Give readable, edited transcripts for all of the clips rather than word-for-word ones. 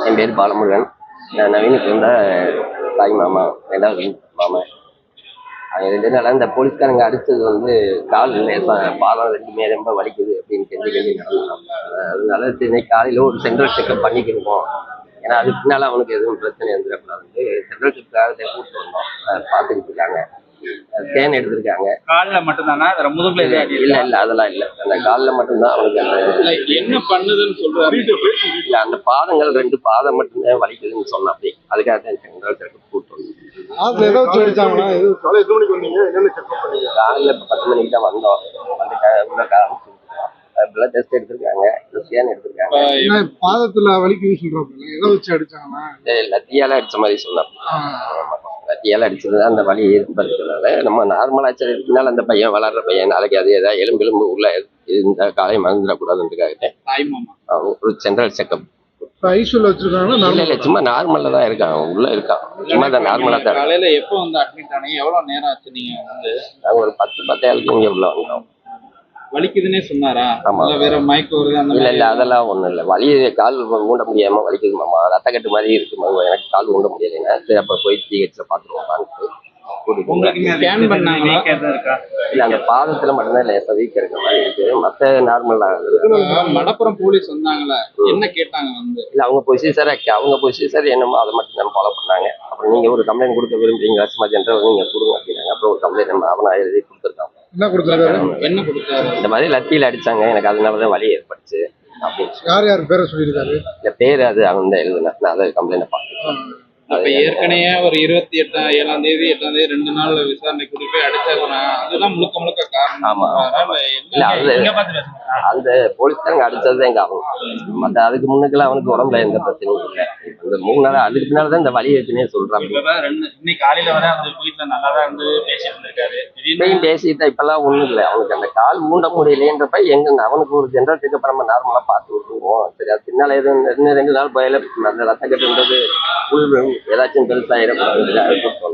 என் பேர் பாலமுருகன். நான் நவீனுக்கு வந்த தாய் மாமா, ரெண்டாவது மாமா. அவங்க 2 நாளாக இந்த போலீஸ்காரங்க அடித்தது வந்து கால் பாதம் 2மே ரொம்ப வலிக்குது அப்படின்னு கெஞ்சி நடந்தான். அதனால இன்னைக்கு காலையில் ஒரு சென்ட்ரல் செக்அப் பண்ணிக்கணும், ஏன்னா அதுக்கு பின்னால் அவனுக்கு எதுவும் பிரச்சனை இருந்துடக்கூடாது. சென்ட்ரல் செக்அப்புக்காக கூப்பிட்டு வந்தோம். பார்த்துக்கிட்டு இருக்காங்க. ஸ்கேன் எடுத்திருக்காங்க. காலில் மட்டும்தானா? முதுகுல இல்ல அதெல்லாம் இல்ல, அந்த காலில் மட்டும்தான் அவனுக்கு. அந்த என்ன பண்ணுதுன்னு சொல்றாரு. இல்ல, அந்த பாதங்கள் 2 பாதம் மட்டும்தான் வலிக்குதுன்னு சொன்ன. அப்படி அதுக்காக தான் சென்ட்ரல் செக்அப் கூப்பிட்டு வந்தோம். காலையில் 10 மணிக்கு தான் வந்தோம். பிளட் டெஸ்ட் எடுத்திருக்காங்க, ஸ்கேன் எடுத்திருக்காங்க. பாதத்துல வலிக்குதுன்னு சொல்றாங்க. எதை வச்சு அடிச்சாங்கன்னா லத்தியால அடிச்ச மாதிரி சொன்னாங்க. லத்தியால அடிச்சது அந்த வலி ரொம்ப இருக்கிறதுனால நம்ம நார்மலா பின்னால அந்த பையன் வளர்ற பையன் நாளைக்கு அது ஏதாவது எலும்பு உள்ள இந்த காலையை மறந்துடக்கூடாதுன்றதுக்காக ஒரு சென்ட்ரல் செக்அப். ஐசியூல வச்சிருக்காங்க. இல்ல சும்மா நார்மல்ல தான் இருக்கான், உள்ள இருக்கான். சும்மா தான் நார்மலா தான். காலையில எப்போ வந்து அட்மிட் ஆனீங்க? எவ்வளவு நேரம் ஆச்சு? நீங்க வந்து நாங்க ஒரு 10-10 இங்க உள்ள வந்தோம். வலிக்குதுன்னே சொன்னாரா? ஆமா. வேற மயக்கம் வருது? இல்ல அதெல்லாம் ஒண்ணும் இல்ல. வலி கால் ஊண்ட முடியாம வலிக்குது மாமா, ரத்த கட்டு மாதிரி இருக்கு மாமா, எனக்கு கால் ஊண்ட முடியலைங்க. சரி அப்புறம் போய் ஜிஹெச்ல பாத்துருவோம். இல்ல அந்த பாதத்துல மட்டும்தான் லேசா வீக் இருக்கிற மாதிரி இருக்கு, மத்த நார்மலா. மடப்புறம் போலீஸ் வந்தாங்களா? என்ன கேட்டாங்க வந்து? இல்ல அவங்க பொசிஷன் என்னமோ அதை மட்டும் நம்ம ஃபாலோ பண்ணாங்க. அப்புறம் நீங்க ஒரு கம்ப்ளைண்ட் கொடுக்க விரும்புறீங்க சும்மா ஜென்ரல் நீங்க கொடுங்க அப்படின்னாங்க. அப்புறம் ஒரு கம்ப்ளைண்ட் நம்ம அவனா எழுதி கொடுத்துருக்காங்க. என்ன கொடுத்தாரு? இந்த மாதிரி லத்தியில அடிச்சாங்க, எனக்கு அதனாலதான் வலி ஏற்பட்டுச்சு அப்படின்னு. யார் பேரை சொல்லியிருக்காரு? இந்த பேரு அது அவன் தான் எழுதுனா, நான் அதை கம்ப்ளைண்ட் பார்த்தேன். ஏற்கனவே ஒரு 28ஆம் தேதி 8ஆம் தேதி 2 நாள் விசாரணை கூட்டி போய் அடிச்சாங்க. அதுதான் முழுக்க காரணம். ஆமா. அந்த போலீஸ்காரங்க அடிச்சதுதான் எங்க ஆகும். மத்த அதுக்கு முன்னுக்கெல்லாம் அவனுக்கு உடம்புல எந்த பிரச்சனையும் இல்லை. இந்த 3 நாள் அதுக்கு பின்னால்தான் இந்த வலி இருக்குன்னே சொல்றாங்க. இன்னைக்கு காலையில வர அந்த வீட்டுல நல்லாதான் இருந்து பேசிட்டு இருந்திருக்காரு. பேசிட்டா இப்பெல்லாம் ஒண்ணும் இல்லை. அவனுக்கு அந்த கால் ஊண்ட முடியலன்றப்ப அவனுக்கு ஒரு ஜென்ரல் செக்அப் நம்ம நார்மலா பார்த்து விட்டுருவோம். சரி, அது பின்னால எதுவும் 2 நாள் பயல அந்த ரத்த கட்டுன்றது ஏதாச்சும் பெருசாயிடக்கூடாது.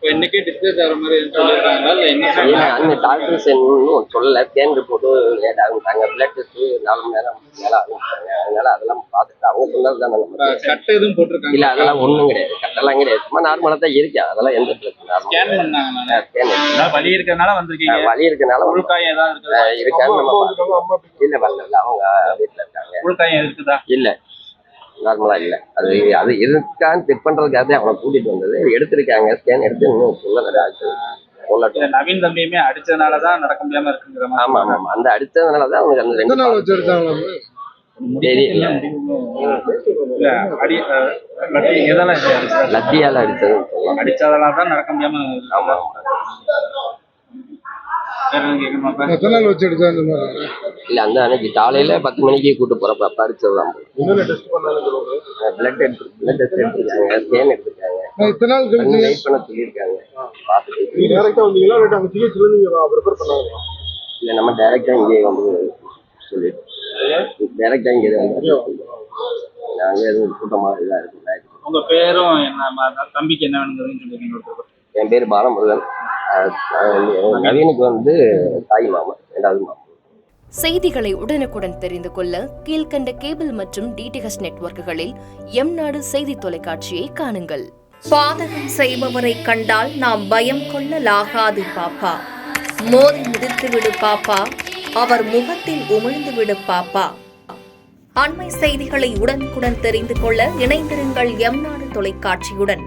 இன்னைக்கே டிஸ்சார்ஜ் ஆகிற மாதிரி சொல்லியிருக்காங்களா? அந்த டாக்டர்ஸ் இன்னும் சொல்லல. ஸ்கேன் ரிப்போர்ட் லேட் ஆகுட்டாங்க, பிளட் டெஸ்ட் 4 மணி நேரம் மேல ஆகுட்டாங்க. அதனால அதெல்லாம் பார்த்துட்டு அவங்க சொன்னது தான். கட்டு எதுவும் போட்டிருக்காங்க? இல்ல அதெல்லாம் ஒண்ணும் கிடையாது, கட்டெல்லாம் கிடையாது. சும்மா நார்மலா தான் இருக்கேன். அதெல்லாம் எந்த பிரச்சனை. ஸ்கேன் பண்ணாங்க. வலி இருக்கறனால வந்திருக்கீங்க? வலி இருக்கனால. உள்காயம் ஏதாவது இருக்கான்னு நம்ம இல்ல வரல. அவங்க வீட்டுல இருக்காங்க. உள்காயம் இருக்குதா? இல்ல நார்மலா இல்ல. அது இருக்கான்னு செக் பண்றதுக்காக அவனை கூட்டிட்டு வந்தது. எடுத்திருக்காங்க, ஸ்கேன் எடுத்து இன்னும் சொல்லல. நவீன் தம்பியுமே அடிச்சதுனாலதான் நடக்க முடியாம இருக்குங்கிற மாதிரி. ஆமா அந்த அடிச்சதுனாலதான் அவனுக்கு அந்த 2 நாள் வச்சு அடிச்சாங்க. லத்தியால அடிச்சதெல்லாம் நடக்க முடியாம. ஆமா. இல்ல அந்த அன்னைக்கு காலையில 10 மணிக்கு கூட்டு போறப்ப அப்ப அடிச்சதுதான். பிளட் டெஸ்ட் எடுத்திருக்காங்க, ஸ்கேன் எடுத்திருக்காங்க. வெயிட் பண்ண சொல்லியிருக்காங்க. இல்ல நம்ம டைரக்டா இங்கே வந்து சொல்லிட்டு டைரக்டா இங்கே வந்து நாங்க எதுவும் கூட்டமா இதா இருக்குல்ல. உங்க பேரும் என்ன, தம்பிக்கு என்ன வேணுங்கிறது? என் பேரு பாலமுருகன். நவீனுக்கு வந்து தாய் மாமா, 2வது மாமா. செய்திகளை உடனுக்குடன் தெரிந்து கொள்ள கீழ்கண்ட கேபிள் மற்றும் டிடிஹெச் நெட்வொர்க்குகளில் எம்நாடு செய்தி தொலைக்காட்சியை காணுங்கள். பாதகம் செய்பவரை கண்டால் நாம் பயம் கொள்ளலாகாது பாப்பா. மோதி மிதித்து விடு பாப்பா, அவர் முகத்தில் உமிழ்ந்து விடு பாப்பா. அண்மை செய்திகளை உடனுக்குடன் தெரிந்து கொள்ள இணைந்திருங்கள் எம்நாடு தொலைக்காட்சியுடன்.